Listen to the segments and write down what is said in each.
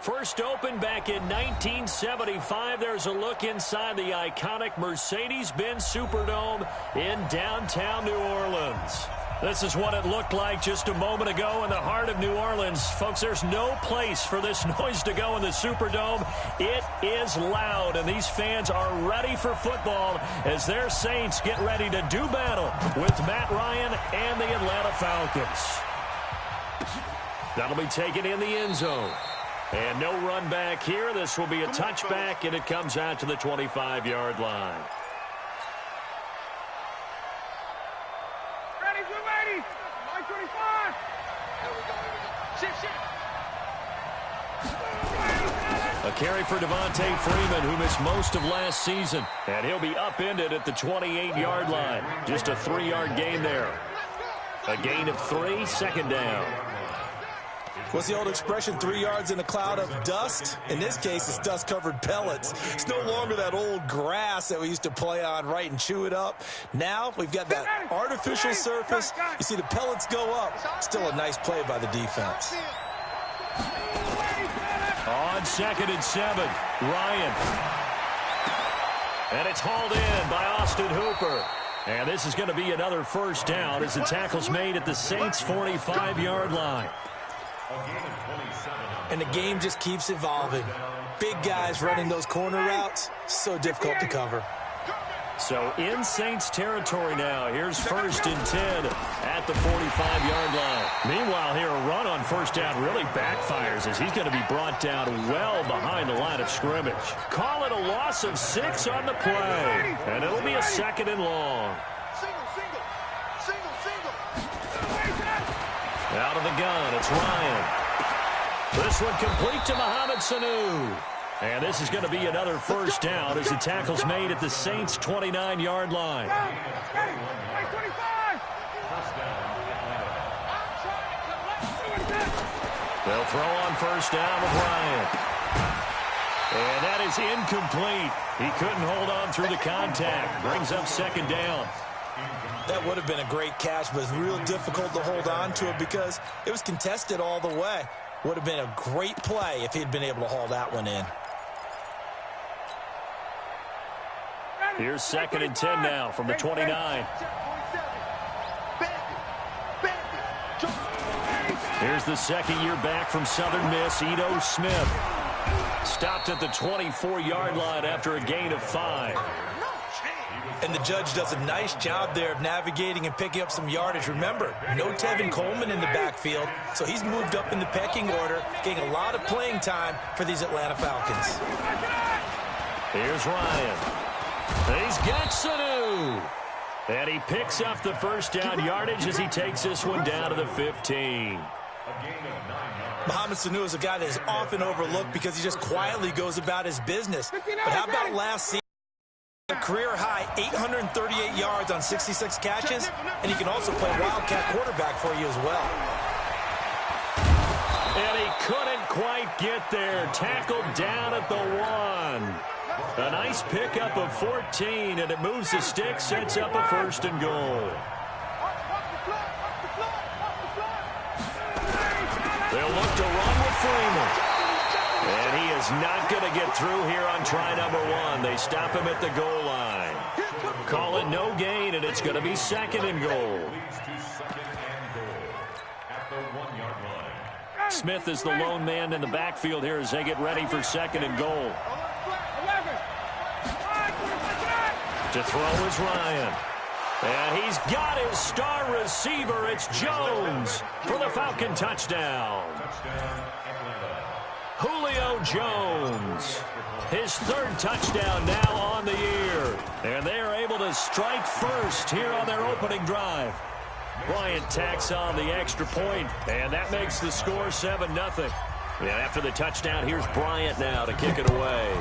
First opened back in 1975. There's a look inside the iconic Mercedes-Benz Superdome in downtown New Orleans. This is what it looked like just a moment ago in the heart of New Orleans. Folks, there's no place for this noise to go in the Superdome. It is loud, and these fans are ready for football as their Saints get ready to do battle with Matt Ryan and the Atlanta Falcons. That'll be taken in the end zone. And no run back here. This will be a touchback, and it comes out to the 25-yard line. A carry for Devontae Freeman, who missed most of last season. And he'll be upended at the 28-yard line. Just a 3-yard gain there. A gain of 3, second down. What's the old expression, 3 yards in a cloud of dust? In this case, it's dust-covered pellets. It's no longer that old grass that we used to play on, right, and chew it up. Now we've got that artificial surface. You see the pellets go up. Still a nice play by the defense. On 2nd and 7, Ryan. And it's hauled in by Austin Hooper. And this is going to be another first down as the tackle's made at the Saints' 45-yard line. And the game just keeps evolving. Big guys running those corner routes, so difficult to cover. So in Saints territory now. Here's 1st and 10 at the 45-yard line. Meanwhile, here a run on first down really backfires as he's going to be brought down well behind the line of scrimmage. Call it a loss of 6 on the play. And it'll be a 2nd and long. Out of the gun, it's Ryan. This one complete to Mohamed Sanu. And this is going to be another first down as the tackle's made at the Saints' 29-yard line. They'll throw on first down with Ryan. And that is incomplete. He couldn't hold on through the contact. Brings up 2nd down. That would have been a great catch, but it's real difficult to hold on to it because it was contested all the way. Would have been a great play if he'd been able to haul that one in. Here's 2nd and 10 now from the 29. Here's the second-year back from Southern Miss, Ito Smith. Stopped at the 24-yard line after a gain of 5. And the judge does a nice job there of navigating and picking up some yardage. Remember, no Tevin Coleman in the backfield, so he's moved up in the pecking order, getting a lot of playing time for these Atlanta Falcons. Here's Ryan. He's got Sanu. And he picks up the first down yardage as he takes this one down to the 15. Mohamed Sanu is a guy that is often overlooked because he just quietly goes about his business. But how about last season? A career-high 838 yards on 66 catches, and he can also play Wildcat quarterback for you as well. And he couldn't quite get there. Tackled down at the 1. A nice pickup of 14, and it moves the stick, sets up a 1st and goal. They'll look to run with Freeman. And he is not going to get through here on try number 1. They stop him at the goal line. Call it no gain, and it's going to be 2nd and goal. Smith is the lone man in the backfield here as they get ready for 2nd and goal. To throw is Ryan. And he's got his star receiver. It's Jones for the Falcon touchdown. Julio Jones, his 3rd touchdown now on the year. And they are able to strike first here on their opening drive. Bryant tacks on the extra point, and that makes the score 7-0. And after the touchdown, here's Bryant now to kick it away.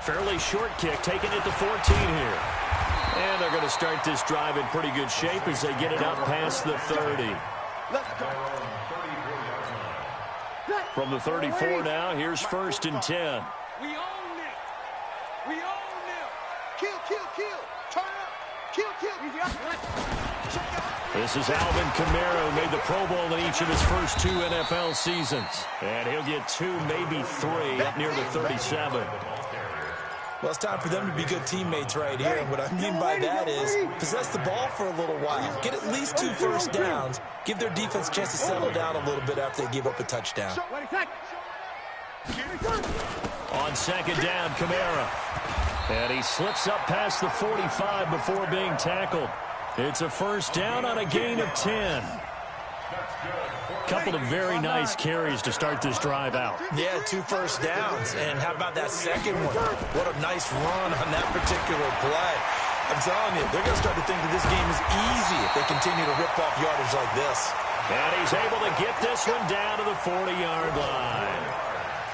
Fairly short kick, taken at the 14 here. And they're going to start this drive in pretty good shape as they get it up past the 30. From the 34 now, here's 1st and 10. We own it. We own it. Kill, kill, kill. Turn up. Kill, kill. Check out. This is Alvin Kamara, who made the Pro Bowl in each of his first 2 NFL seasons. And he'll get 2, maybe 3, up near the 37. Well, it's time for them to be good teammates right here. And what I mean by that is possess the ball for a little while. Get at least 2 first downs. Give their defense a chance to settle down a little bit after they give up a touchdown. On second down, Kamara. And he slips up past the 45 before being tackled. It's a first down on a gain of 10. Couple of very nice carries to start this drive out. Yeah, 2 first downs. And how about that second one? What a nice run on that particular play. I'm telling you, they're going to start to think that this game is easy if they continue to rip off yardage like this. And he's able to get this one down to the 40-yard line.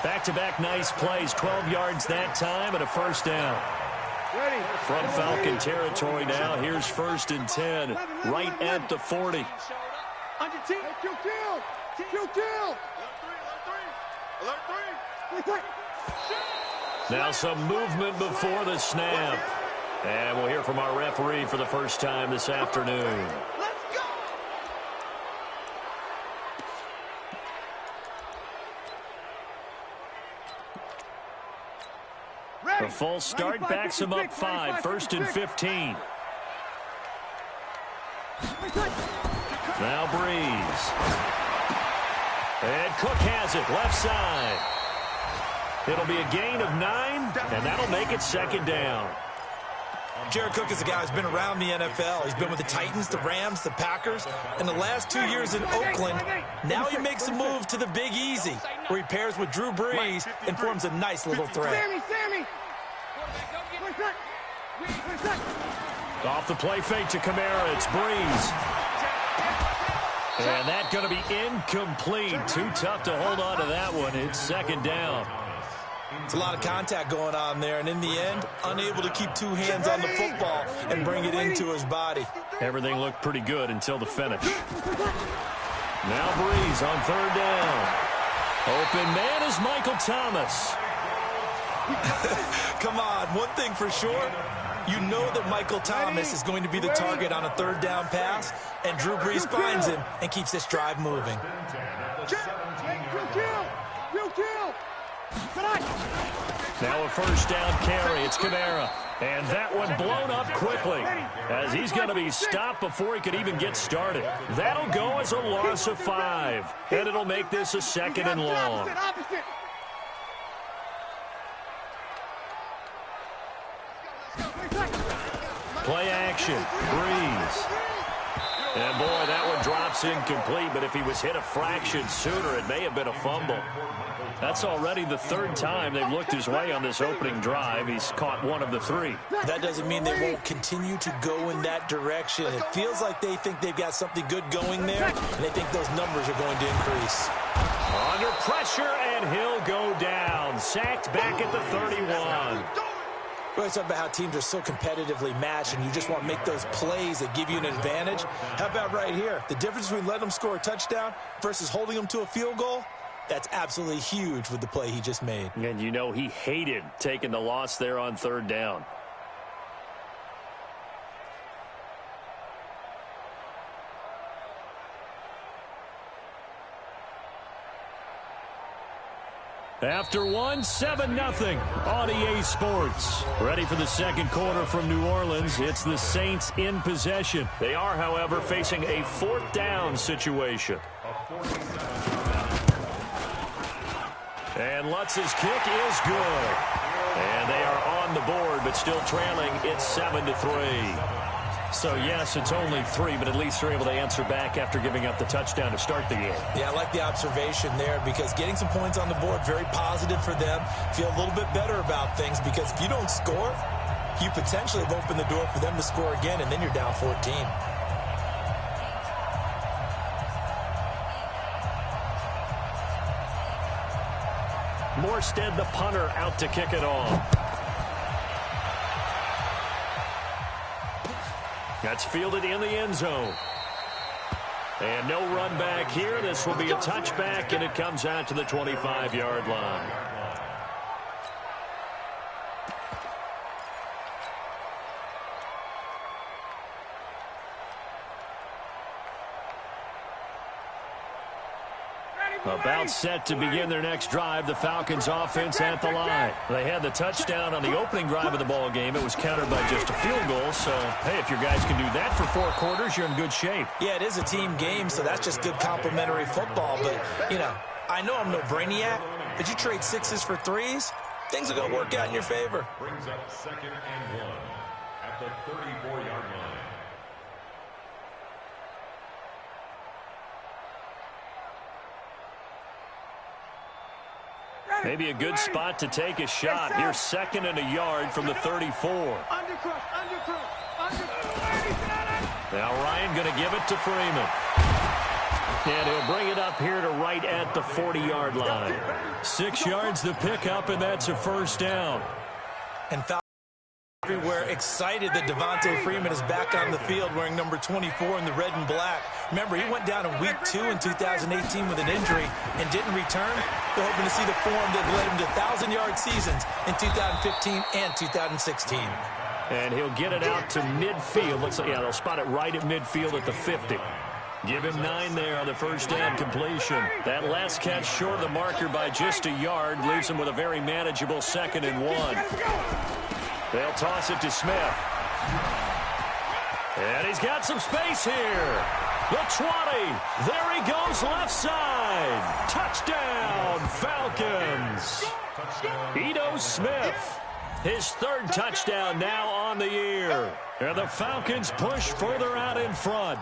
Back-to-back nice plays, 12 yards that time and a first down. From Falcon territory now, here's 1st and 10, right at the 40. Now some movement before the snap. And we'll hear from our referee for the first time this afternoon. The full start backs him up 5, 1st and 15. Now Breeze. And Cook has it, left side. It'll be a gain of 9, and that'll make it 2nd down. Jared Cook is a guy who's been around the NFL. He's been with the Titans, the Rams, the Packers. In the last 2 years in Oakland, now he makes a move to the Big Easy, where he pairs with Drew Brees and forms a nice little threat. Off the play fake to Kamara, it's Breeze. And that's going to be incomplete. Too tough to hold on to that one. It's 2nd down. It's a lot of contact going on there, and in the end, unable to keep 2 hands on the football and bring it into his body. Everything looked pretty good until the finish. Now Breeze on 3rd down. Open man is Michael Thomas. Come on, one thing for sure, you know that Michael Thomas is going to be the target on a 3rd down pass, and Drew Brees finds him and keeps this drive moving. Now a 1st down carry, it's Kamara. And that one blown up quickly as he's going to be stopped before he could even get started. That'll go as a loss of 5, and it'll make this a 2nd and long. Play action, Breeze. And boy, that one drops incomplete, but if he was hit a fraction sooner, it may have been a fumble. That's already the 3rd time they've looked his way on this opening drive. He's caught 1 of the 3. That doesn't mean they won't continue to go in that direction. It feels like they think they've got something good going there, and they think those numbers are going to increase. Under pressure, and he'll go down. Sacked back at the 31. We always talk about how teams are so competitively matched, and you just want to make those plays that give you an advantage. How about right here? The difference between letting them score a touchdown versus holding them to a field goal, that's absolutely huge with the play he just made. And you know he hated taking the loss there on 3rd down. After one, 7-0 on EA Sports. Ready for the 2nd quarter from New Orleans. It's the Saints in possession. They are, however, facing a 4th down situation. And Lutz's kick is good. And they are on the board, but still trailing. It's 7-3. So, yes, it's only 3, but at least they're able to answer back after giving up the touchdown to start the game. Yeah, I like the observation there because getting some points on the board, very positive for them. Feel a little bit better about things because if you don't score, you potentially have opened the door for them to score again, and then you're down 14. Morstead, the punter, out to kick it off. That's fielded in the end zone. And no run back here. This will be a touchback, and it comes out to the 25-yard line. About set to begin their next drive, the Falcons offense at the line. They had the touchdown on the opening drive of the ball game. It was countered by just a field goal. So, hey, if your guys can do that for 4 quarters, you're in good shape. Yeah, it is a team game, so that's just good complimentary football. But, you know, I know I'm no brainiac, but you trade 6s for 3s, things are going to work out in your favor. Brings up 2nd and 1 at the 34-yard line. Maybe a good spot to take a shot. Here's 2nd and a yard from the 34. Now Ryan going to give it to Freeman. And he'll bring it up here to right at the 40-yard line. 6 yards the pickup, and that's a first down. And everywhere excited that Devontae Freeman is back on the field wearing number 24 in the red and black. Remember, he went down in week 2 in 2018 with an injury and didn't return. They're hoping to see the form that led him to 1,000-yard seasons in 2015 and 2016. And he'll get it out to midfield. Looks like, yeah, they'll spot it right at midfield at the 50. Give him 9 there on the first down completion. That last catch short of the marker by just a yard leaves him with a very manageable 2nd and 1. They'll toss it to Smith. And he's got some space here. The 20. There he goes left side. Touchdown, Falcons. Ito Smith. His 3rd touchdown now on the year. And the Falcons push further out in front.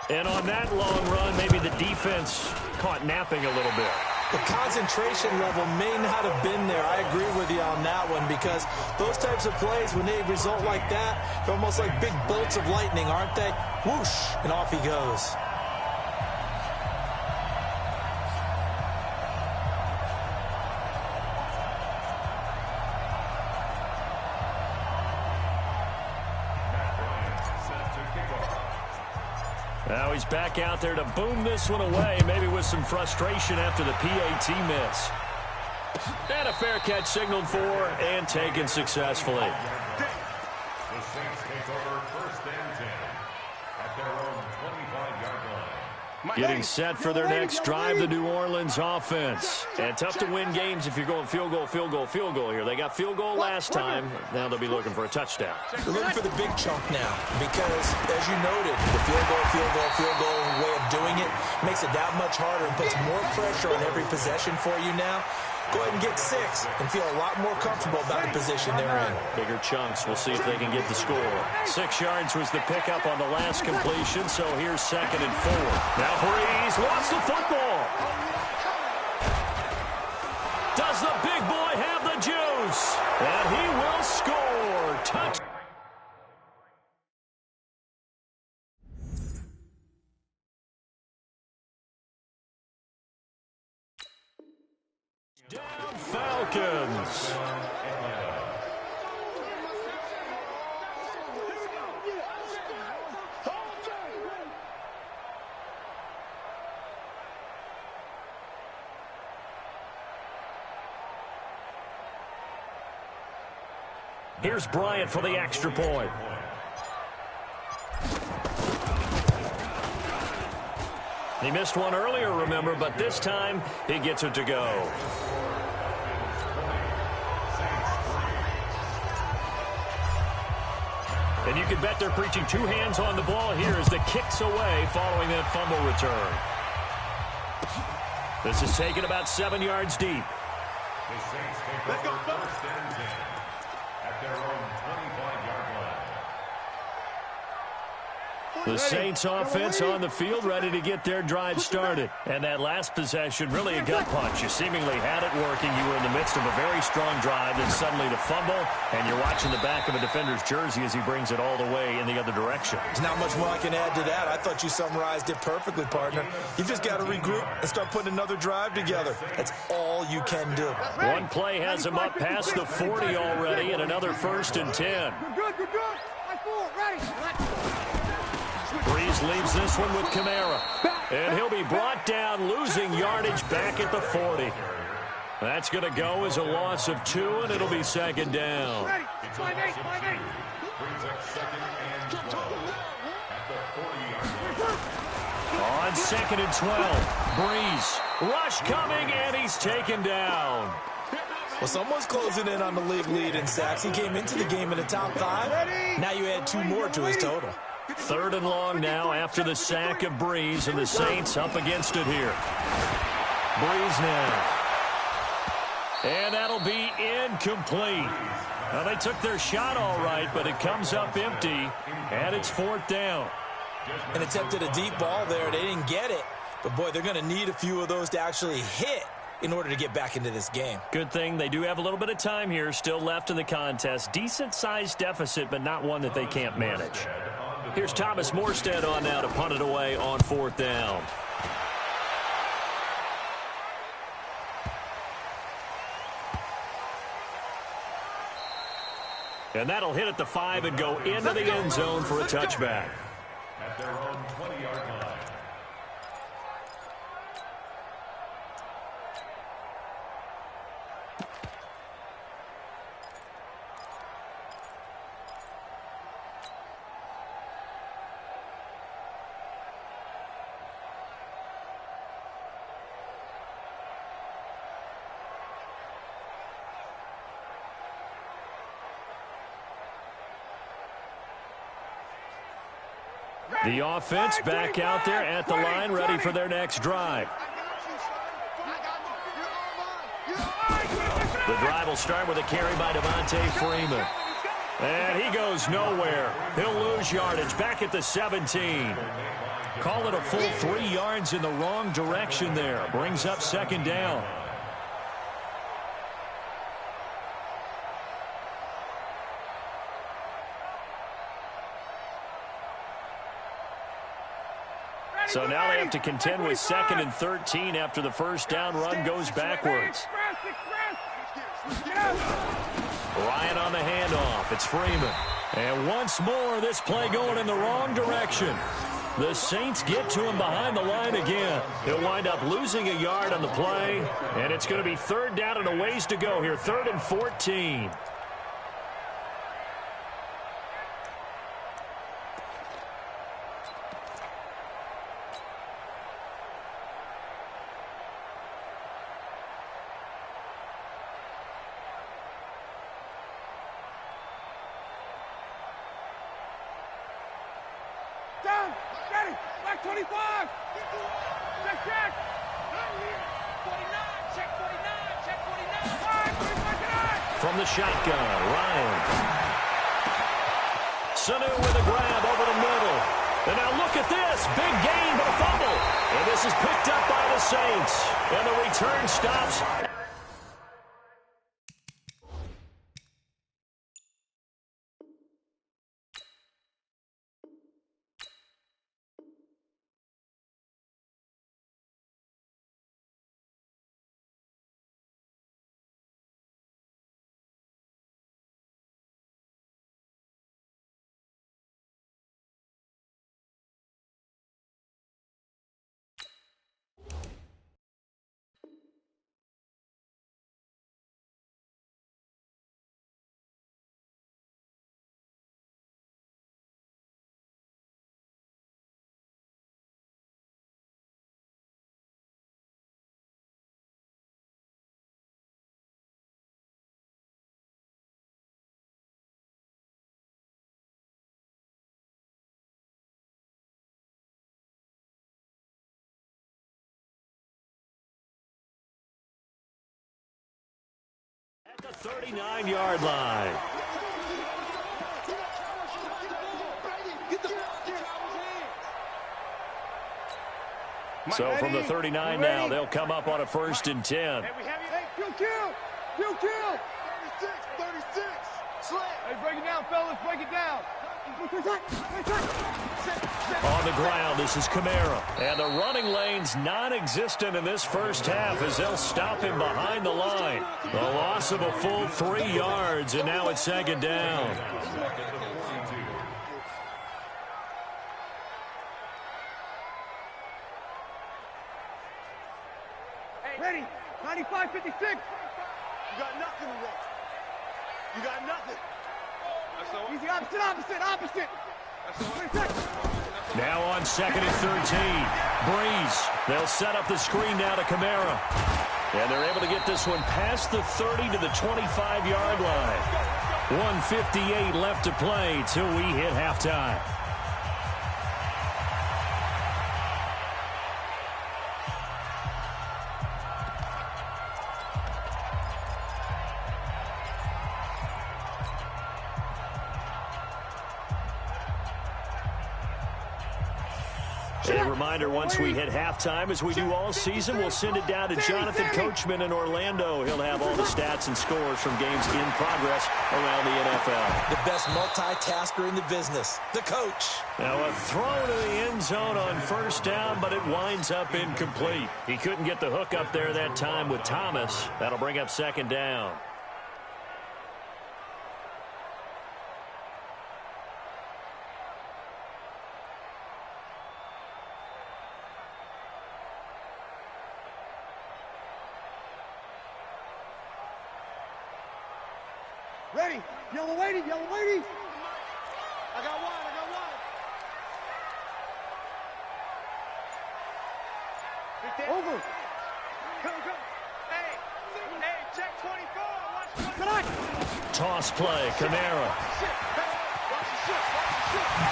And on that long run, maybe the defense caught napping a little bit. The concentration level may not have been there. I agree with you on that one, because those types of plays, when they result like that, they're almost like big bolts of lightning, aren't they? Whoosh, and off he goes. Now he's back out there to boom this one away, maybe with some frustration after the PAT miss. And a fair catch signaled for and taken successfully. The Saints take over 1st and 10 at their own 25-yard line. Getting set for their next drive, the New Orleans offense. And tough to win games if you're going field goal, field goal, field goal here. They got field goal last time. Now they'll be looking for a touchdown. They're looking for the big chunk now because, as you noted, the field goal way of doing it makes it that much harder and puts more pressure on every possession for you now. Go ahead and get 6 and feel a lot more comfortable about the position they're in. Bigger chunks. We'll see if they can get the score. 6 yards was the pickup on the last completion, so here's 2nd and 4. Now Breeze wants the football. Does the big boy have the juice? And he will score. Touch. Down Falcons. Here's Bryant for the extra point. He missed one earlier, remember, but this time he gets it to go. And you can bet they're preaching 2 hands on the ball here as the kick's away following that fumble return. This is taken about 7 yards deep. The Saints take over 1st and 10 at their own 25-yard line. The Saints offense on the field ready to get their drive started. And that last possession, really a gut punch. You seemingly had it working. You were in the midst of a very strong drive, then suddenly the fumble, and you're watching the back of a defender's jersey as he brings it all the way in the other direction. There's not much more I can add to that. I thought you summarized it perfectly, partner. You've just got to regroup and start putting another drive together. That's all you can do. One play has him up past the 40 already, and another 1st and 10. You're good. I full. Ready. Breeze leaves this one with Kamara. And he'll be brought down, losing yardage back at the 40. That's going to go as a loss of 2, and it'll be 2nd down. Ready. 5-8. Brings up 2nd and 12 at the 40-yard line. On 2nd and 12, Breeze. Rush coming, and he's taken down. Well, someone's closing in on the league lead in sacks. He came into the game in the top 5. Now you add 2 more to his total. 3rd and long now after the sack of Breeze, and the Saints up against it here. Breeze now. And that'll be incomplete. Well, they took their shot all right, but it comes up empty, and it's 4th down. And attempted a deep ball there. They didn't get it. But, boy, they're going to need a few of those to actually hit in order to get back into this game. Good thing they do have a little bit of time here still left in the contest. Decent-sized deficit, but not one that they can't manage. Here's Thomas Morstead on now to punt it away on 4th down. And that'll hit at the 5 and go into the end zone for a touchback. At their own 20-yard line. The offense back out there at the line, ready for their next drive. The drive will start with a carry by Devontae Freeman. And he goes nowhere. He'll lose yardage back at the 17. Call it a full 3 yards in the wrong direction there. Brings up 2nd down. So now they have to contend with 2nd and 13 after the first down run goes backwards. Ryan on the handoff. It's Freeman. And once more, this play going in the wrong direction. The Saints get to him behind the line again. He'll wind up losing a yard on the play, and it's going to be 3rd down and a ways to go here. 3rd and 14. Down, ready, back 25. Check, check. 49, check 49, check 49. From the shotgun, Ryan. Sanu with a grab over the middle. And now look at this. Big gain, but a fumble. And this is picked up by the Saints. And the return stops. At the 39-yard line. So from the 39 now, they'll come up on a 1st and 10. Hey, kill. 36. Slant. Hey, break it down, fellas. Break it down. On the ground, this is Kamara. And the running lane's non-existent in this first half as they'll stop him behind the line. The loss of a full 3 yards, and now it's 2nd down. Hey, ready. 95, 56. You got nothing to run. You got nothing. Easy, opposite. Now on 2nd and 13. Breeze. They'll set up the screen now to Kamara. And they're able to get this one past the 30 to the 25-yard line. 1:58 left to play till we hit halftime. A reminder, once we hit halftime, as we do all season, we'll send it down to Jonathan Coachman in Orlando. He'll have all the stats and scores from games in progress around the NFL. The best multitasker in the business, the coach. Now a throw to the end zone on first down, but it winds up incomplete. He couldn't get the hook up there that time with Thomas. That'll bring up second down. Ready. Yellow lady, yellow lady. I got one, Over. Go. Hey, check 24. Watch. Toss play, Kamara.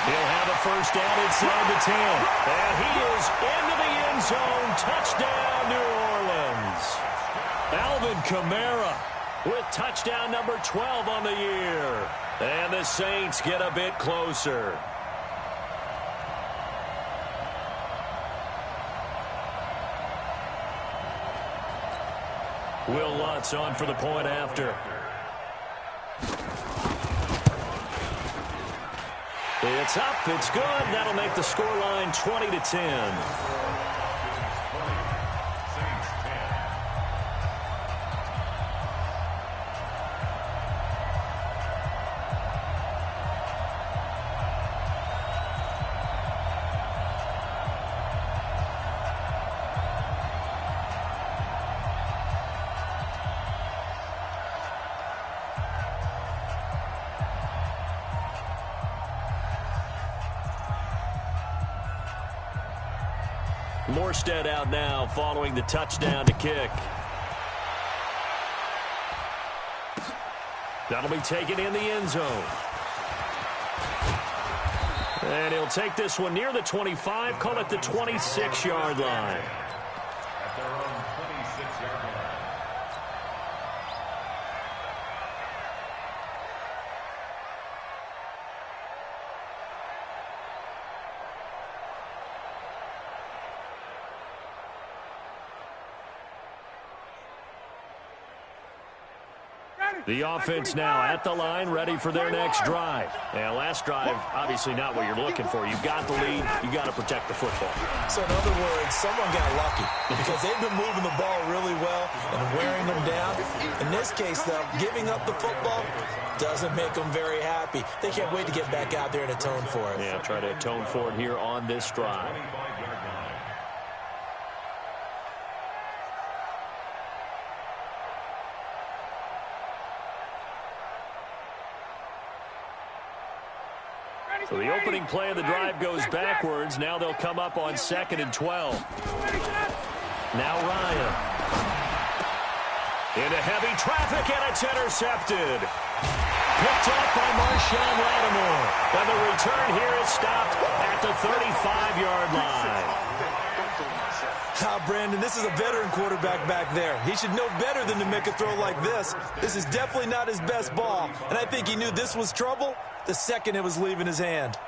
He'll have a first down inside the 10. And he is into the end zone. Touchdown, New Orleans. Alvin Kamara with touchdown number 12 on the year. And the Saints get a bit closer. Will Lutz on for the point after. It's up. It's good. That'll make the scoreline 20-10. Morstead out now following the touchdown to kick. That'll be taken in the end zone. And he'll take this one near the 25, call it the 26-yard line. At their own 26-yard line. The offense now at the line, ready for their next drive. And last drive, obviously not what you're looking for. You've got the lead. You've got to protect the football. So in other words, someone got lucky because they've been moving the ball really well and wearing them down. In this case, though, giving up the football doesn't make them very happy. They can't wait to get back out there and atone for it. Yeah, try to atone for it here on this drive. So the opening play of the drive goes backwards. Now they'll come up on 2nd and 12. Now Ryan. Into heavy traffic, and it's intercepted. Picked up by Marshawn Lattimore. And the return here is stopped at the 35-yard line. Brandon, this is a veteran quarterback back there. He should know better than to make a throw like this. This is definitely not his best ball. And I think he knew this was trouble the second it was leaving his hand.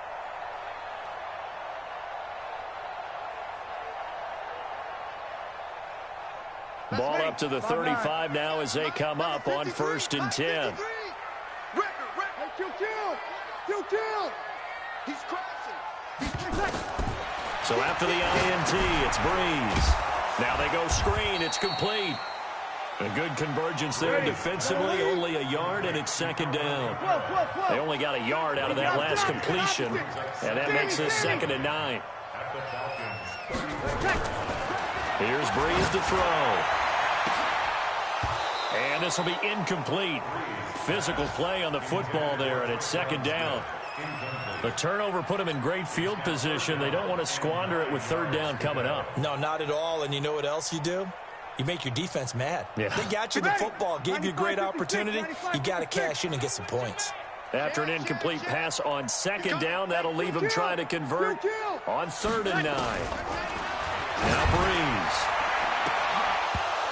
Ball up to the 35 now as they come up on 1st and 10. He's crossing. So after the INT, it's Breeze. Now they go screen. It's complete. A good convergence there defensively. Only a yard, and it's 2nd down. They only got a yard out of that last completion, and that makes this 2nd and 9. Here's Breeze to throw. And this will be incomplete. Physical play on the football there, and it's 2nd down. The turnover put them in great field position. They don't want to squander it with third down coming up. No, not at all. And you know what else you do? You make your defense mad. Yeah. They got you the football, gave you a great opportunity. You got to cash in and get some points. After an incomplete pass on second down, that'll leave them trying to convert on 3rd and 9. Now Breeze.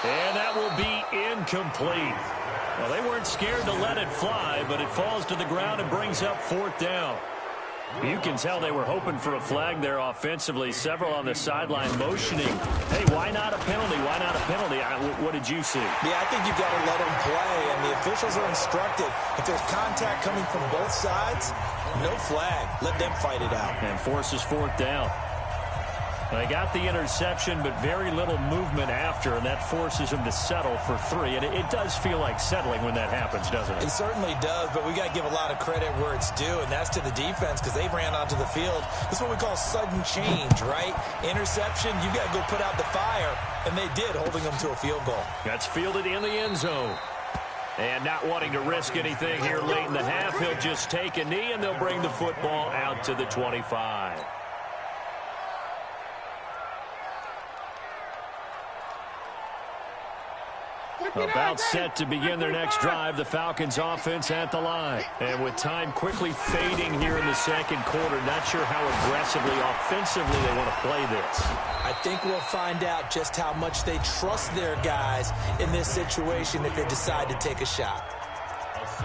And that will be incomplete. Well, they weren't scared to let it fly, but it falls to the ground and brings up 4th down. You can tell they were hoping for a flag there offensively. Several on the sideline motioning. Hey, why not a penalty? Why not a penalty? What did you see? Yeah, I think you've got to let them play, and the officials are instructed. If there's contact coming from both sides, no flag. Let them fight it out. And forces 4th down. They got the interception, but very little movement after, and that forces them to settle for 3. And it does feel like settling when that happens, doesn't it? It certainly does, but we got to give a lot of credit where it's due, and that's to the defense because they ran onto the field. This is what we call sudden change, right? Interception, you got to go put out the fire, and they did, holding them to a field goal. That's fielded in the end zone. And not wanting to risk anything here late in the half, he'll just take a knee, and they'll bring the football out to the 25. About set to begin their next drive, the Falcons offense at the line. And with time quickly fading here in the second quarter, not sure how aggressively, offensively they want to play this. I think we'll find out just how much they trust their guys in this situation if they decide to take a shot.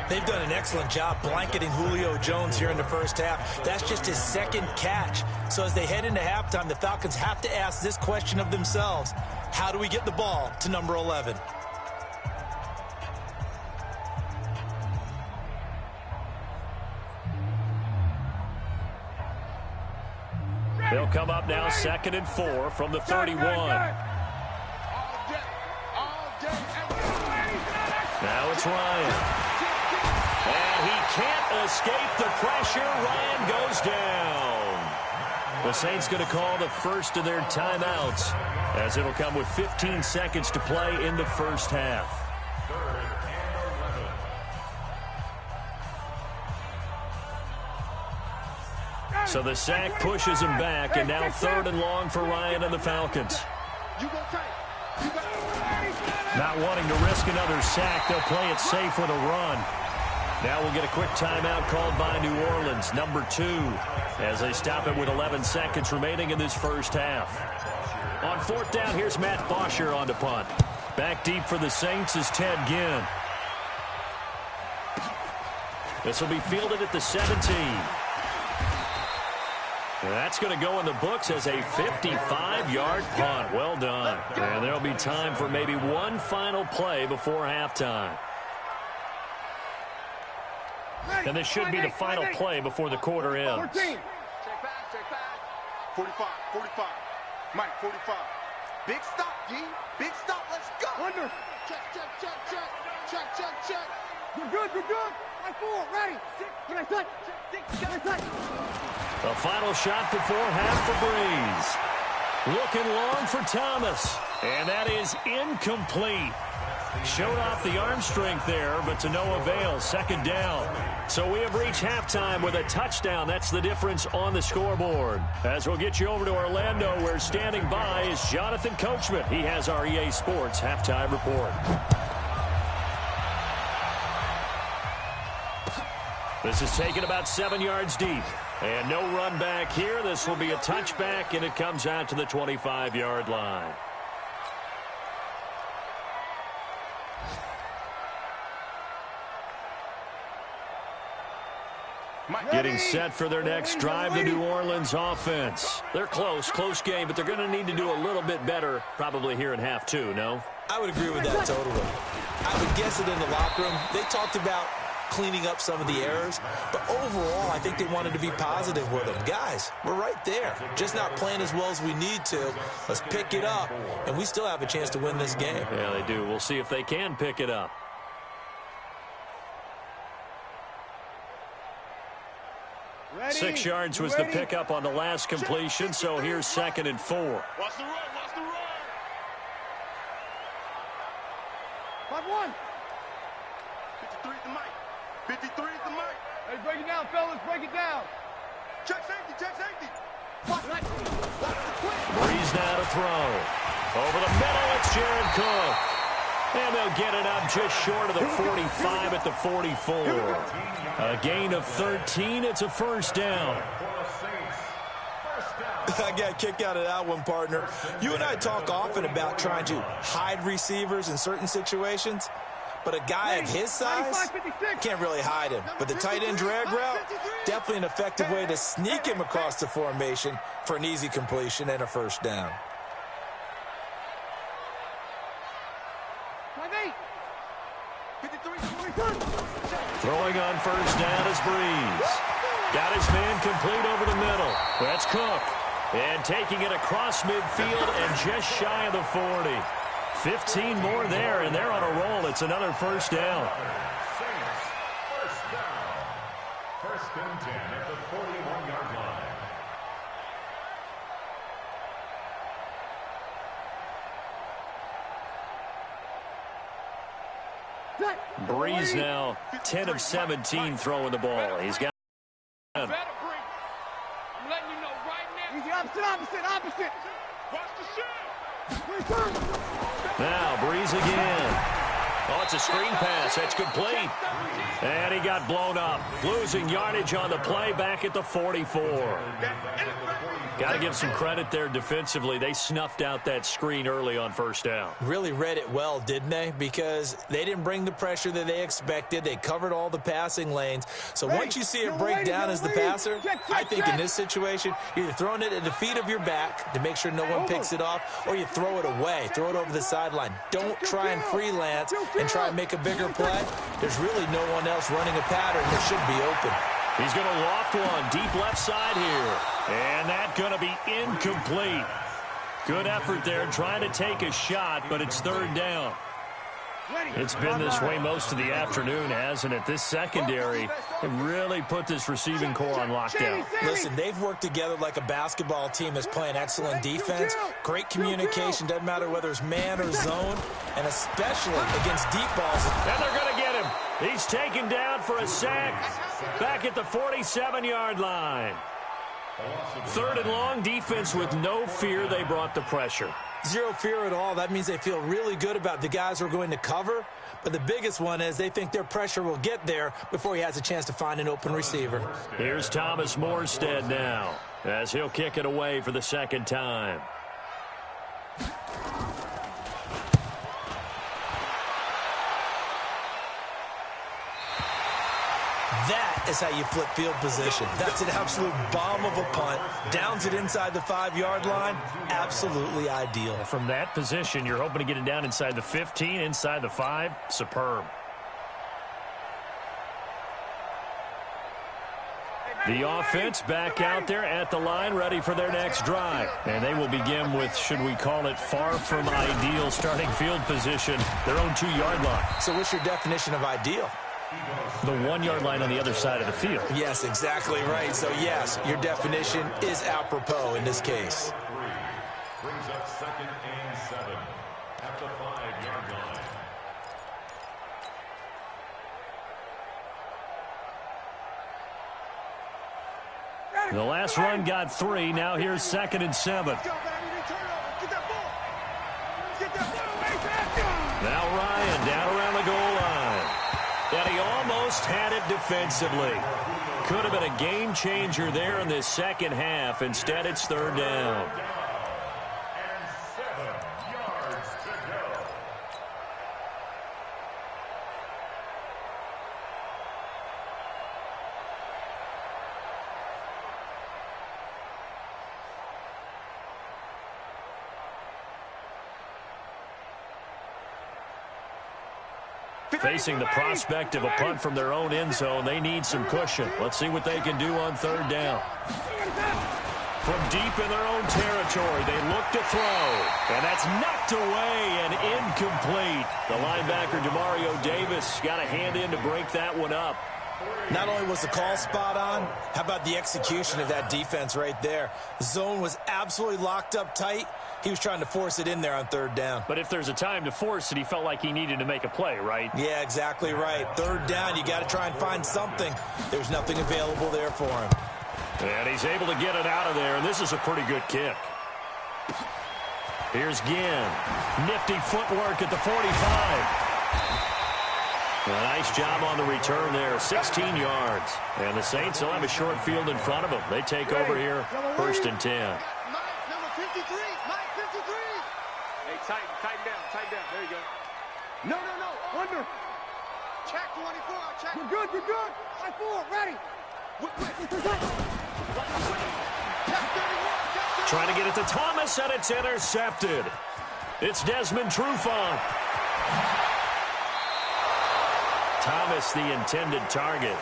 They've done an excellent job blanketing Julio Jones here in the first half. That's just his second catch. So as they head into halftime, the Falcons have to ask this question of themselves. How do we get the ball to number 11? They'll come up now 2nd and 4 from the 31. Now it's Ryan. And he can't escape the pressure. Ryan goes down. The Saints going to call the first of their timeouts as it'll come with 15 seconds to play in the first half. So the sack pushes him back, and now 3rd and long for Ryan and the Falcons. Not wanting to risk another sack, they'll play it safe with a run. Now we'll get a quick timeout called by New Orleans, number 2, as they stop it with 11 seconds remaining in this first half. On 4th down, here's Matt Bosher on the punt. Back deep for the Saints is Ted Ginn. This will be fielded at the 17. That's going to go in the books as a 55-yard punt. Well done. And there'll be time for maybe one final play before halftime. And this should be the final play before the quarter ends. 14. Check back. 45. Mike, 45. Big stop, G. Big stop. Let's go. Under. Check. You're good. Right forward. Ready. Can I touch? Can I touch? The final shot before half for Breeze. Looking long for Thomas. And that is incomplete. Showed off the arm strength there, but to no avail. 2nd down. So we have reached halftime with a touchdown. That's the difference on the scoreboard. As we'll get you over to Orlando, where standing by is Jonathan Coachman. He has our EA Sports halftime report. This is taken about 7 yards deep. And no run back here. This will be a touchback, and it comes out to the 25-yard line. Getting set for their next drive, the New Orleans offense. They're close game, but they're going to need to do a little bit better probably here in half 2, no? I would agree with that totally. I would guess it in the locker room. They talked about cleaning up some of the errors, but overall, I think they wanted to be positive with them. Guys, we're right there. Just not playing as well as we need to. Let's pick it up, and we still have a chance to win this game. Yeah, they do. We'll see if they can pick it up. Ready? 6 yards was the pickup on the last completion, so here's 2nd and 4. Watch the run. 5-1. 53 to Mike. 53 is the mic. Hey, break it down, fellas. Break it down. Check safety. Check safety. Breeze now to throw. Over the middle, it's Jared Cook. And they'll get it up just short of the 45 at the 44. A gain of 13. It's a first down. I got a kick out of that one, partner. You and I talk often about trying to hide receivers in certain situations, but a guy of his size can't really hide him. But the tight end drag route, definitely an effective way to sneak him across the formation for an easy completion and a first down. Throwing on first down is Breeze. Got his man complete over the middle. That's Cook. And taking it across midfield and just shy of the 40. 15 more there, and they're on a roll. It's another first down. First down. First and 10 at the 41-yard line. Breeze now 10 of 17 throwing the ball. He's got Opposite. Watch the shot. now Breeze again. Oh, it's a screen pass. That's complete. And he got blown up. Losing yardage on the play back at the 44. Got to give some credit there defensively. They snuffed out that screen early on first down. Really read it well, didn't they? Because they didn't bring the pressure that they expected. They covered all the passing lanes. So once you see it break down as the passer, I think in this situation, you're either throwing it at the feet of your back to make sure no one picks it off, or you throw it away. Throw it over the sideline. Don't try and freelance and try and make a bigger play. There's really no one else running a pattern that should be open. He's going to loft one deep left side here. And that's going to be incomplete. Good effort there trying to take a shot, but it's third down. It's been this way most of the afternoon, hasn't it? This secondary really put this receiving core on lockdown. Listen, they've worked together like a basketball team that's playing excellent defense. Great communication, doesn't matter whether it's man or zone, and especially against deep balls. And they're going to get him. He's taken down for a sack back at the 47-yard line. Third and long, defense with no fear. They brought the pressure. Zero fear at all. That means they feel really good about the guys who are going to cover. But the biggest one is they think their pressure will get there before he has a chance to find an open receiver. Here's Thomas Morstead now as he'll kick it away for the second time. That is how you flip field position. That's an absolute bomb of a punt. Downs it inside the 5-yard line. Absolutely ideal. From that position, you're hoping to get it down inside the 15, inside the 5. Superb. The offense back out there at the line, ready for their next drive. And they will begin with, should we call it, far from ideal starting field position, their own 2-yard line. So what's your definition of ideal? The 1-yard line on the other side of the field. Yes, exactly right. So, yes, your definition is apropos in this case. Brings up second and 7 at the 5-yard line. The last run got 3. Now here's second and 7. Now Ryan down around the goal line. And he almost had it defensively. Could have been a game changer there in this second half. Instead, it's third down. And 7 yards to go. Facing the prospect of a punt from their own end zone, they need some cushion. Let's see what they can do on third down. From deep in their own territory, they look to throw. And that's knocked away and incomplete. The linebacker, Demario Davis, got a hand in to break that one up. Not only was the call spot on, how about the execution of that defense right there? The zone was absolutely locked up tight. He was trying to force it in there on third down. But if there's a time to force it, he felt like he needed to make a play, right? Yeah, exactly right. Third down, you got to try and find something. There's nothing available there for him. And he's able to get it out of there, and this is a pretty good kick. Here's Ginn. Nifty footwork at the 45. A nice job on the return there, 16 yards. And the Saints will have a short field in front of them. They take over here, 1st and 10. Number 53, Mike 53. Hey, tighten down. There you go. No, under. Check 24, check. You're good. High 4, ready. Check 31, Trying to get it to Thomas, and it's intercepted. It's Desmond Trufant. Thomas, the intended target.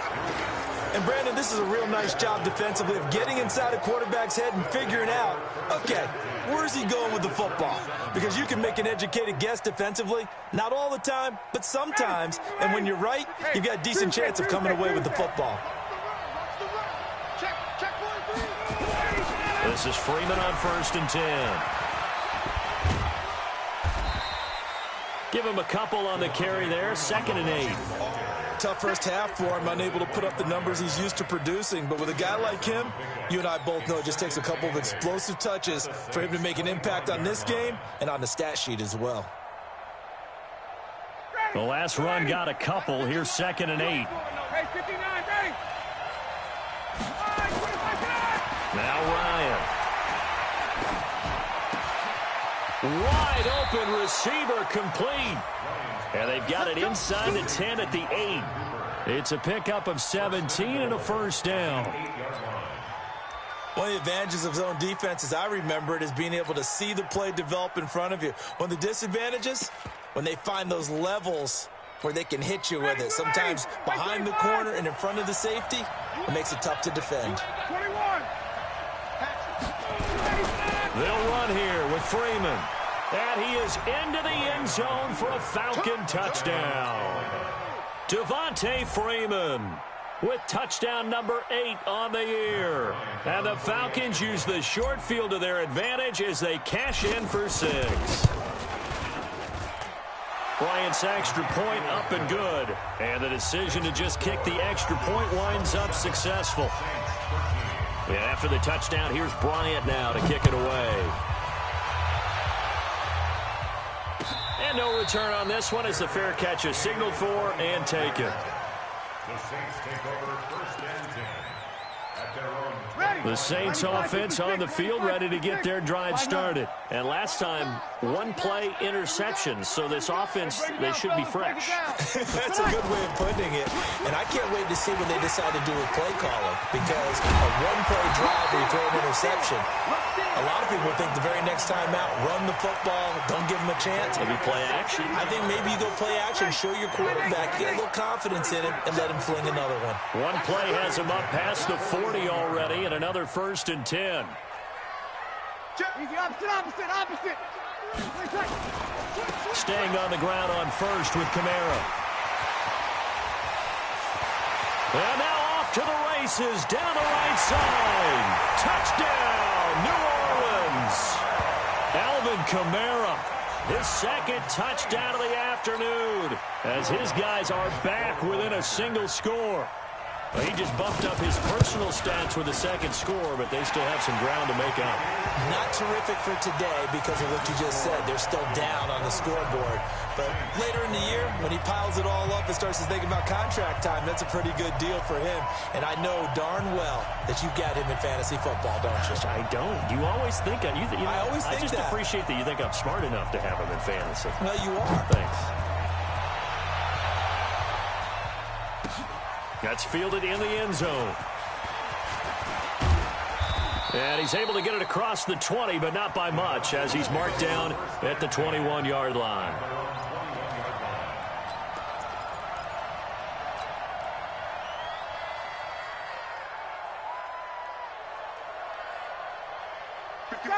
And, Brandon, this is a real nice job defensively of getting inside a quarterback's head and figuring out, okay, where's he going with the football? Because you can make an educated guess defensively, not all the time, but sometimes. And when you're right, you've got a decent chance of coming away with the football. This is Freeman on 1st and 10. Give him a couple on the carry there, 2nd and 8. Tough first half for him, unable to put up the numbers he's used to producing. But with a guy like him, you and I both know it just takes a couple of explosive touches for him to make an impact on this game and on the stat sheet as well. The last run got a couple. Here's 2nd and 8. Now Ryan. Wide open receiver complete. And they've got it inside the 10 at the 8. It's a pickup of 17 and a 1st down. One of the advantages of zone defense, as I remember it, is being able to see the play develop in front of you. One of the disadvantages, when they find those levels where they can hit you with it. Sometimes behind the corner and in front of the safety, it makes it tough to defend. They'll run here with Freeman. And he is into the end zone for a Falcon touchdown. Devontae Freeman with touchdown number 8 on the year. And the Falcons use the short field to their advantage as they cash in for 6. Bryant's extra point up and good. And the decision to just kick the extra point winds up successful. And after the touchdown, here's Bryant now to kick it away. And no return on this one as the fair catch is signaled for and taken. The Saints take over 1st and 10 at their own 20. The Saints offense on the field ready to get their drive started. And last time, 1-play interception. So this offense, they should be fresh. That's a good way of putting it. And I can't wait to see what they decide to do with play calling. Because a 1-play drive where you throw an interception, a lot of people think the very next time out, run the football, don't give them a chance. Maybe play action. I think maybe you go play action, show your quarterback, get a little confidence in him, and let him fling another one. One play has him up past the 40 already, and another 1st and 10. Easy, opposite. Staying on the ground on 1st with Kamara. And now off to the races, down the right side. Touchdown, New Orleans. Alvin Kamara, his 2nd touchdown of the afternoon, as his guys are back within a single score. Well, he just bumped up his personal stats with a 2nd score, but they still have some ground to make up. Not terrific for today because of what you just said. They're still down on the scoreboard. But later in the year, when he piles it all up and starts to think about contract time, that's a pretty good deal for him. And I know darn well that you've got him in fantasy football, don't you? I don't. You always think I just that. appreciate that you think I'm smart enough to have him in fantasy. Well, you are. Thanks. That's fielded in the end zone. And he's able to get it across the 20, but not by much, as he's marked down at the 21-yard line.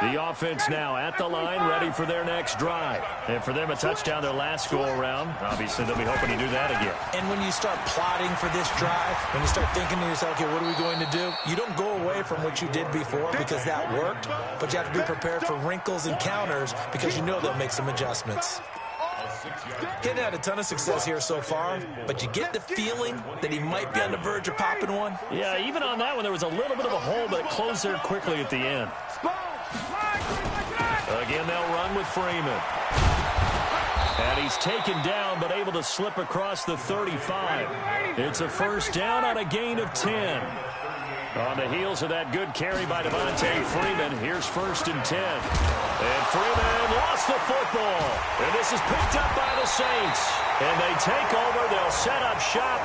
The offense now at the line, ready for their next drive. And for them, a touchdown their last go-around. Obviously, they'll be hoping to do that again. And when you start plotting for this drive, when you start thinking to yourself, okay, what are we going to do? You don't go away from what you did before because that worked, but you have to be prepared for wrinkles and counters because you know they'll make some adjustments. Getting had a ton of success here so far, but you get the feeling that he might be on the verge of popping one. Yeah, even on that one, there was a little bit of a hole, but it closed there quickly at the end. Again, they'll run with Freeman. And he's taken down, but able to slip across the 35. It's a first down on a gain of 10. On the heels of that good carry by Devontae Freeman, here's 1st and 10. And Freeman lost the football. And this is picked up by the Saints. And they take over. They'll set up shop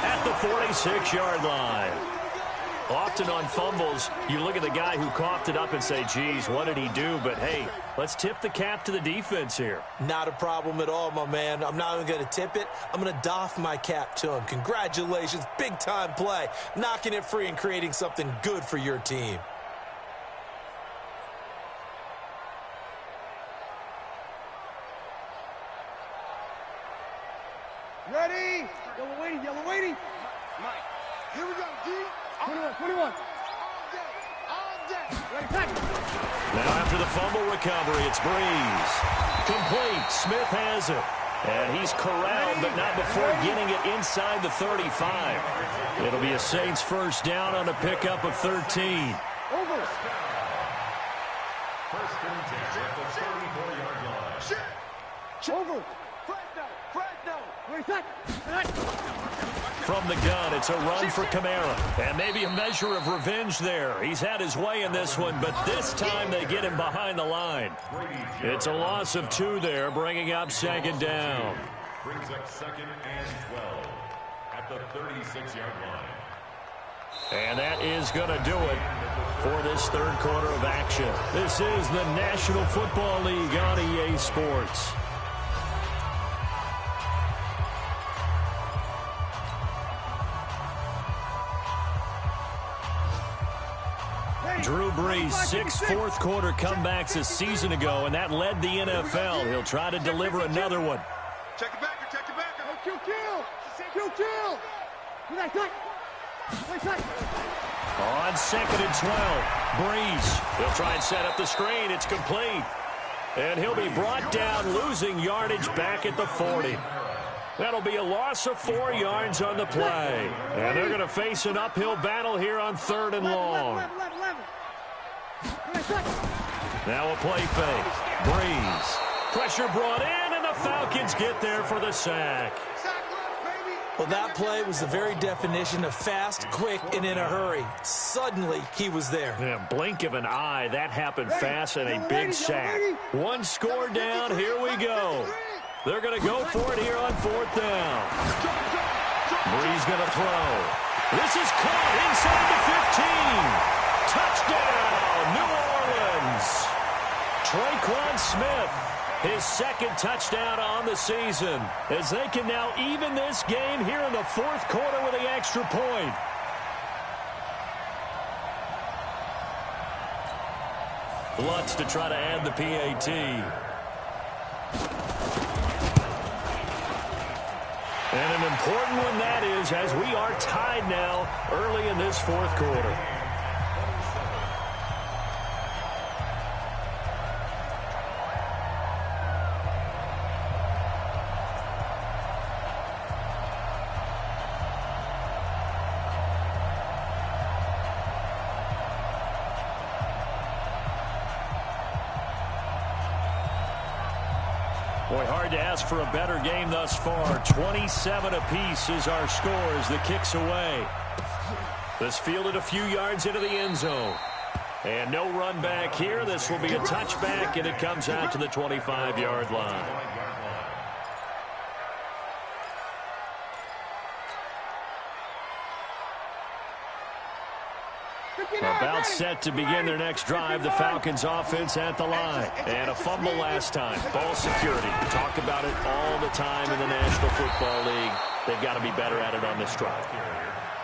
at the 46-yard line. Often on fumbles, you look at the guy who coughed it up and say, geez, what did he do? But, hey, let's tip the cap to the defense here. Not a problem at all, my man. I'm not even going to tip it. I'm going to doff my cap to him. Congratulations. Big-time play. Knocking it free and creating something good for your team. Ready? Yellow waiting, yellow waiting. Mike, here we go, D. 21. All day. Ready, second. Now after the fumble recovery, it's Breeze. Complete. Smith has it. And he's corralled, but not before getting it inside the 35. It'll be a Saints first down on a pickup of 13. Over. 1st and 10 at the 34-yard line. Shit. Over. Fresno. Ready, second. From the gun, it's a run for Kamara. And maybe a measure of revenge there. He's had his way in this one, but this time they get him behind the line. It's a loss of 2 there, bringing up 2nd down. Brings up 2nd and 12 at the 36-yard line. And that is going to do it for this 3rd quarter of action. This is the National Football League on EA Sports. Drew Brees, 6 fourth-quarter comebacks a season ago, and that led the NFL. He'll try to deliver another one. Check it back. Kill. On 2nd and 12, Brees. He'll try and set up the screen. It's complete. And he'll be brought down, losing yardage back at the 40. That'll be a loss of 4 yards on the play. And they're going to face an uphill battle here on 3rd and long. Now a play fake. Breeze. Pressure brought in, and the Falcons get there for the sack. Well, that play was the very definition of fast, quick, and in a hurry. Suddenly, he was there. Yeah, blink of an eye, that happened fast, and a big sack. 1 score down, here we go. They're going to go for it here on 4th down. Breeze going to throw. This is caught inside the 15. Touchdown, New Orleans. Traquan Smith, his 2nd touchdown on the season, as they can now even this game here in the 4th quarter with the extra point. Lutz to try to add the PAT. And an important one that is, as we are tied now early in this 4th quarter. Boy, hard to ask for a better game thus far. 27 apiece is our score as the kick's away. This fielded a few yards into the end zone. And no run back here. This will be a touchback, and it comes out to the 25-yard line. About set to begin their next drive. The Falcons offense at the line. And a fumble last time. Ball security. We talk about it all the time in the National Football League. They've got to be better at it on this drive.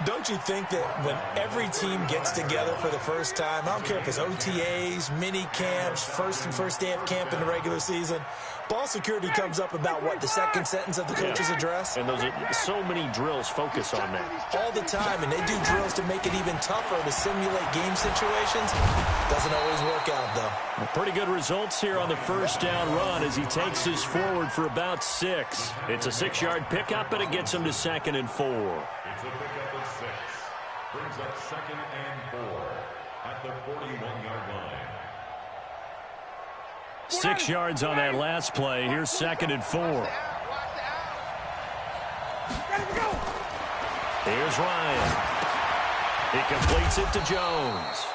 Don't you think that when every team gets together for the first time, I don't care if it's OTAs, mini camps, first day of camp in the regular season, ball security comes up about, what, the second sentence of the coach's address? And those are so many drills focus on that. All the time, and they do drills to make it even tougher to simulate game situations. Doesn't always work out, though. Well, pretty good results here on the first down run as he takes us forward for about 6. It's a 6-yard pickup, and it gets him to 2nd and 4. It's a pickup of 6. Brings up 2nd and 4 at the 41-yard line. 6 yards on that last play. Here's 2nd and 4. Here's Ryan. He completes it to Jones.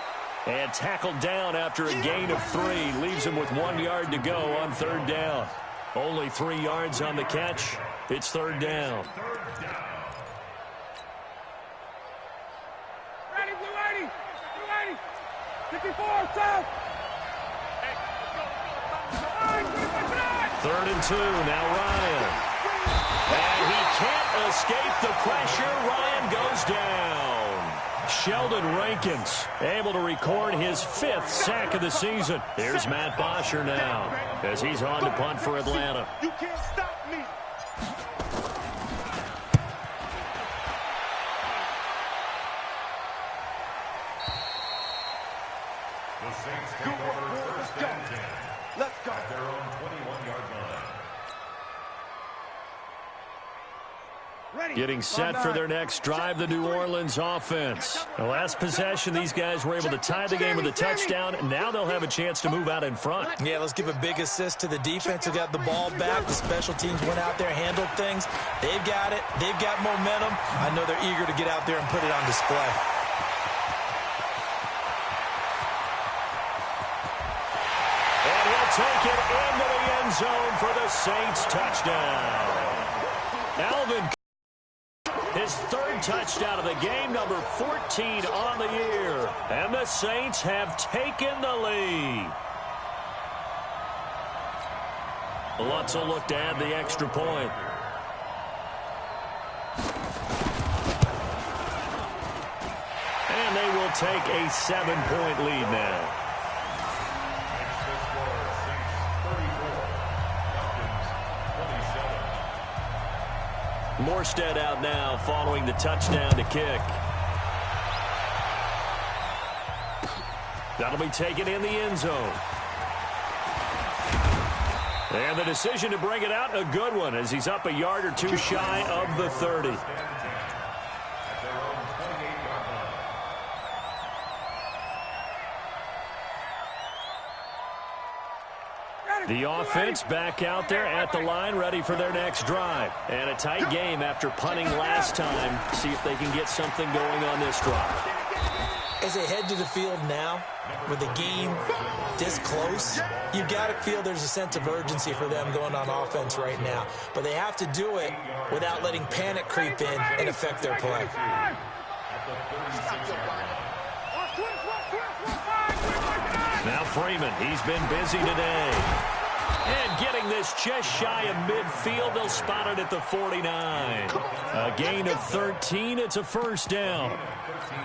And tackled down after a gain of 3. Leaves him with 1 yard to go on 3rd down. Only 3 yards on the catch. It's 3rd down. Ready, blue 80. Blue 80. 54, south. 3rd and 2. Now Ryan. And he can't escape the pressure. Ryan goes down. Sheldon Rankins able to record his 5th sack of the season. Here's Matt Bosher now as he's on to punt for Atlanta. You can't stop me. The Saints take over first and 10. Let's go. At their own 21-yard line. Ready. Getting set for their next drive, the New Orleans offense. The last possession, these guys were able to tie the game with a touchdown, and now they'll have a chance to move out in front. Yeah, let's give a big assist to the defense who got the ball back. The special teams went out there, handled things. They've got it. They've got momentum. I know they're eager to get out there and put it on display. And he'll take it into the end zone for the Saints touchdown. Alvin, his 3rd touchdown of the game, number 14 on the year. And the Saints have taken the lead. Lutz will look to add the extra point. And they will take a 7-point lead now. Morstead out now following the touchdown to kick. That'll be taken in the end zone. And the decision to bring it out, a good one, as he's up a yard or 2 shy of the 30. The offense back out there at the line, ready for their next drive. And a tight game after punting last time. See if they can get something going on this drive. As they head to the field now, with the game this close, you've got to feel there's a sense of urgency for them going on offense right now. But they have to do it without letting panic creep in and affect their play. Now Freeman, he's been busy today. And getting this just shy of midfield, they'll spot it at the 49. A gain of 13, it's a 1st down.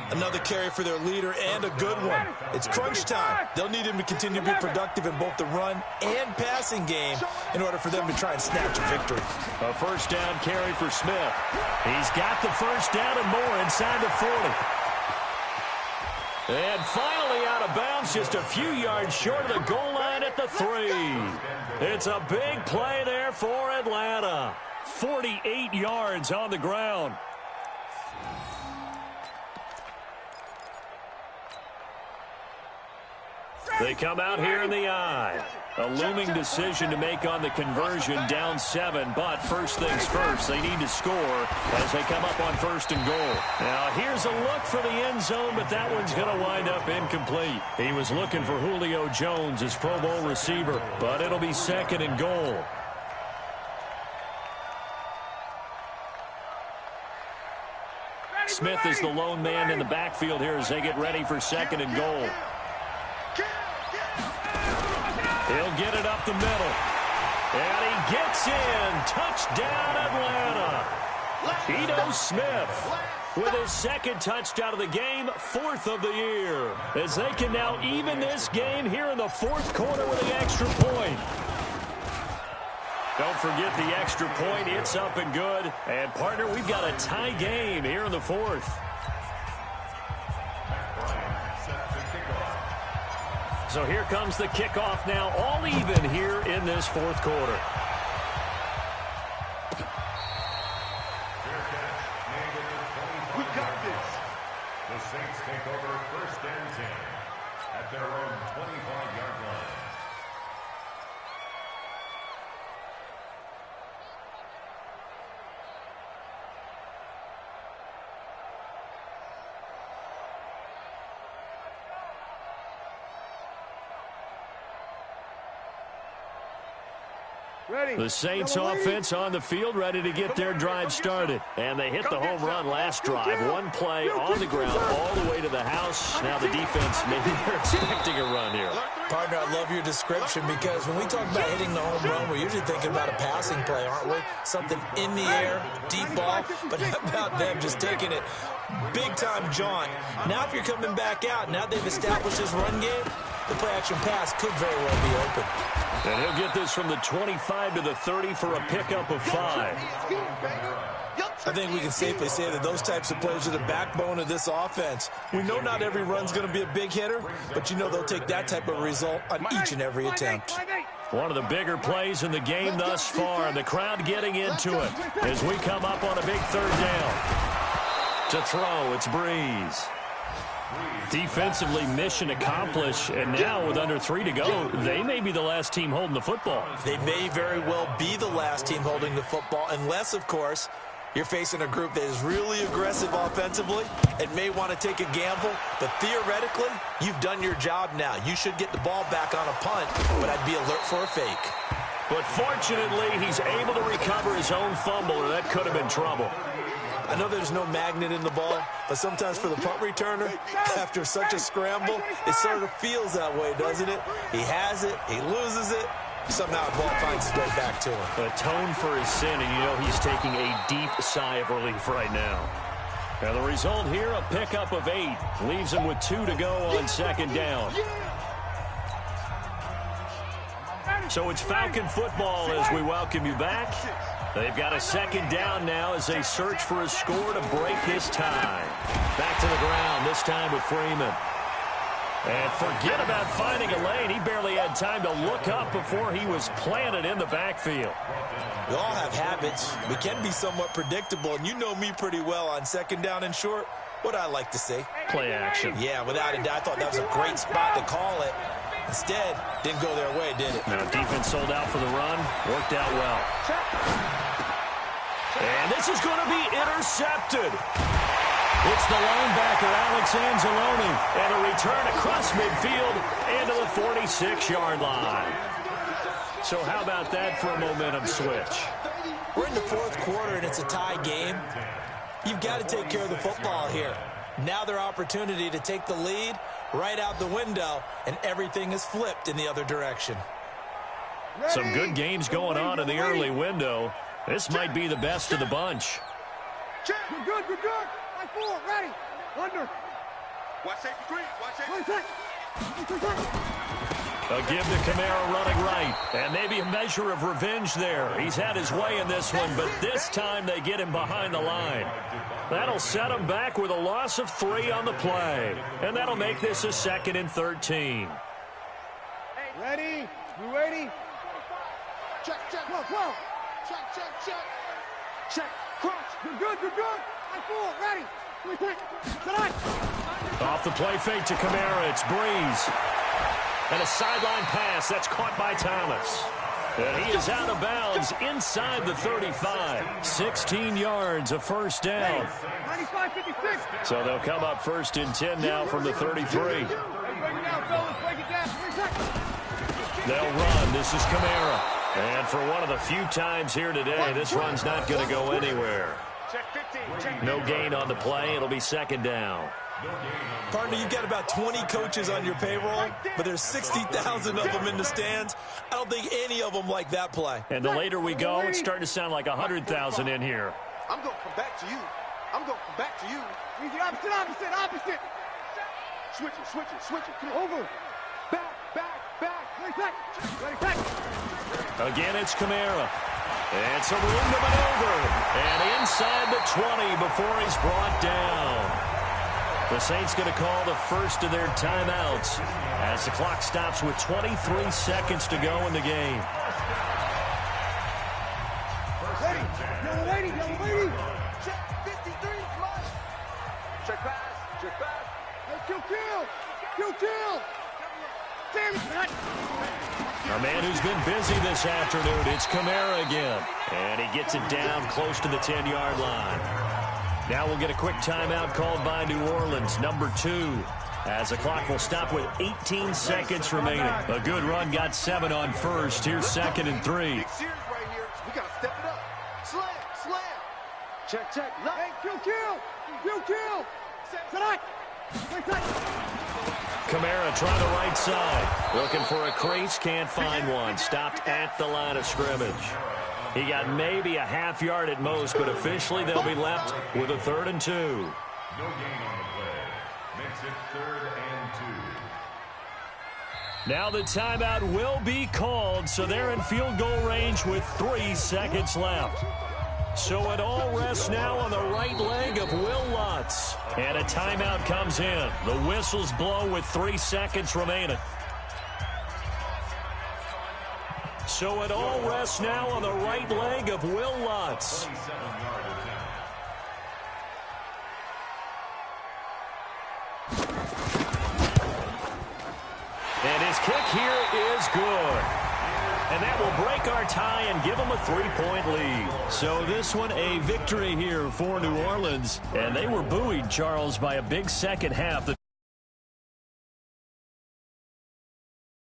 Another carry for their leader and a good one. It's crunch time. They'll need him to continue to be productive in both the run and passing game in order for them to try and snatch a victory. A 1st down carry for Smith. He's got the 1st down and more inside the 40. And finally out of bounds, just a few yards short of the goal line at the 3. It's a big play there for Atlanta. 48 yards on the ground. They come out here in the eye. A looming decision to make on the conversion, down 7. But first things first, they need to score as they come up on 1st and goal. Now here's a look for the end zone, but that one's going to wind up incomplete. He was looking for Julio Jones, his Pro Bowl receiver, but it'll be 2nd and goal. Smith is the lone man in the backfield here as they get ready for 2nd and goal. He'll get it up the middle. And he gets in. Touchdown, Atlanta. Ito Smith. with his second touchdown of the game, 4th of the year. As they can now even this game here in the 4th quarter with the extra point. Don't forget the extra point. It's up and good. And, partner, we've got a tie game here in the 4th. So here comes the kickoff now, all even here in this 4th quarter. We got this. The Saints take over 1st and 10 at their own 25-yard line. The Saints offense on the field, ready to get their drive started. And they hit the home run last drive. One play on the ground all the way to the house. Now the defense, maybe they're expecting a run here. Partner, I love your description because when we talk about hitting the home run, we're usually thinking about a passing play, aren't we? Something in the air, deep ball. But how about them just taking it big-time jaunt? Now if you're coming back out, now they've established this run game, the play-action pass could very well be open. And he'll get this from the 25 to the 30 for a pickup of 5. I think we can safely say that those types of plays are the backbone of this offense. We know not every run's going to be a big hitter, but you know they'll take that type of result on each and every attempt. One of the bigger plays in the game thus far, and the crowd getting into it as we come up on a big 3rd down. To throw, it's Breeze. Defensively, mission accomplished, and now with under 3 to go, they may be the last team holding the football. They may very well be the last team holding the football, unless, of course, you're facing a group that is really aggressive offensively and may want to take a gamble. But theoretically, you've done your job now. You should get the ball back on a punt, but I'd be alert for a fake. But fortunately, he's able to recover his own fumble, or that could have been trouble. I know there's no magnet in the ball, but sometimes for the punt returner, after such a scramble, it sort of feels that way, doesn't it? He has it, he loses it, somehow the ball finds its way back to him. Atone for his sin, and you know he's taking a deep sigh of relief right now. And the result here, a pickup of 8. Leaves him with 2 to go on 2nd down. So it's Falcon football as we welcome you back. They've got a 2nd down now as they search for a score to break this tie. Back to the ground, this time with Freeman. And forget about finding a lane. He barely had time to look up before he was planted in the backfield. We all have habits. We can be somewhat predictable, and you know me pretty well on 2nd down and short. What I like to say? Play action. Yeah, without a doubt, I thought that was a great spot to call it. Instead, didn't go their way, did it? Now, defense sold out for the run. Worked out well. And this is going to be intercepted. It's the linebacker, Alex Anzalone, and a return across midfield into the 46-yard line. So how about that for a momentum switch? We're in the 4th quarter, and it's a tie game. You've got to take care of the football here. Now their opportunity to take the lead right out the window, and everything is flipped in the other direction. Some good games going on in the early window. This might be the best of the bunch. We're good, we're good. 5-4, ready. Under. Watch safety 3, watch safety. A give to Kamara running right. And maybe a measure of revenge there. He's had his way in this one, but this time they get him behind the line. That'll set him back with a loss of 3 on the play. And that'll make this a 2nd and 13. Ready? You ready? Check, check, whoa. Check, check, check. Check, cross. You're good, you're good. 5-4, ready. Off the play fake to Kamara, it's Breeze. And a sideline pass, that's caught by Thomas. And he is out of bounds inside the 35. 16 yards, a 1st down. 95-56. So they'll come up 1st and 10 now from the 33. They'll run. This is Kamara. And for one of the few times here today, this run's not going to go anywhere. No gain on the play. It'll be 2nd down. Partner, you've got about 20 coaches on your payroll, but there's 60,000 of them in the stands. I don't think any of them like that play. And the later we go, it's starting to sound like 100,000 in here. I'm going to come back to you. I'm going back to you. Easy, opposite. Switch it. Come on. Over. Back. Ready, back. Again, it's Kamara. It's a room to maneuver. And inside the 20 before he's brought down. The Saints going to call the first of their timeouts as the clock stops with 23 seconds to go in the game. Yellow lady. Check 53, come on. Check pass. Hey, kill. Damn it. A man who's been busy this afternoon, it's Kamara again. And he gets it down close to the 10-yard line. Now we'll get a quick timeout called by New Orleans, number 2, as the clock will stop with 18 seconds remaining. A good run got 7 on first. Here's 2nd and 3. Big series right here. We got to step it up. Slam. Check. Hey, kill. Tonight. Kamara trying the right side. Looking for a crease, can't find one. Stopped at the line of scrimmage. He got maybe a half yard at most, but officially they'll be left with a 3rd and 2. No gain on the play. Makes it 3rd and 2. Now the timeout will be called, so they're in field goal range with 3 seconds left. So it all rests now on the right leg of Will Lutz. And a timeout comes in. The whistles blow with 3 seconds remaining. So it all rests now on the right leg of Will Lutz. And his kick here is good. And that will break our tie and give them a 3-point lead. So this one a victory here for New Orleans. And they were buoyed, Charles, by a big second half.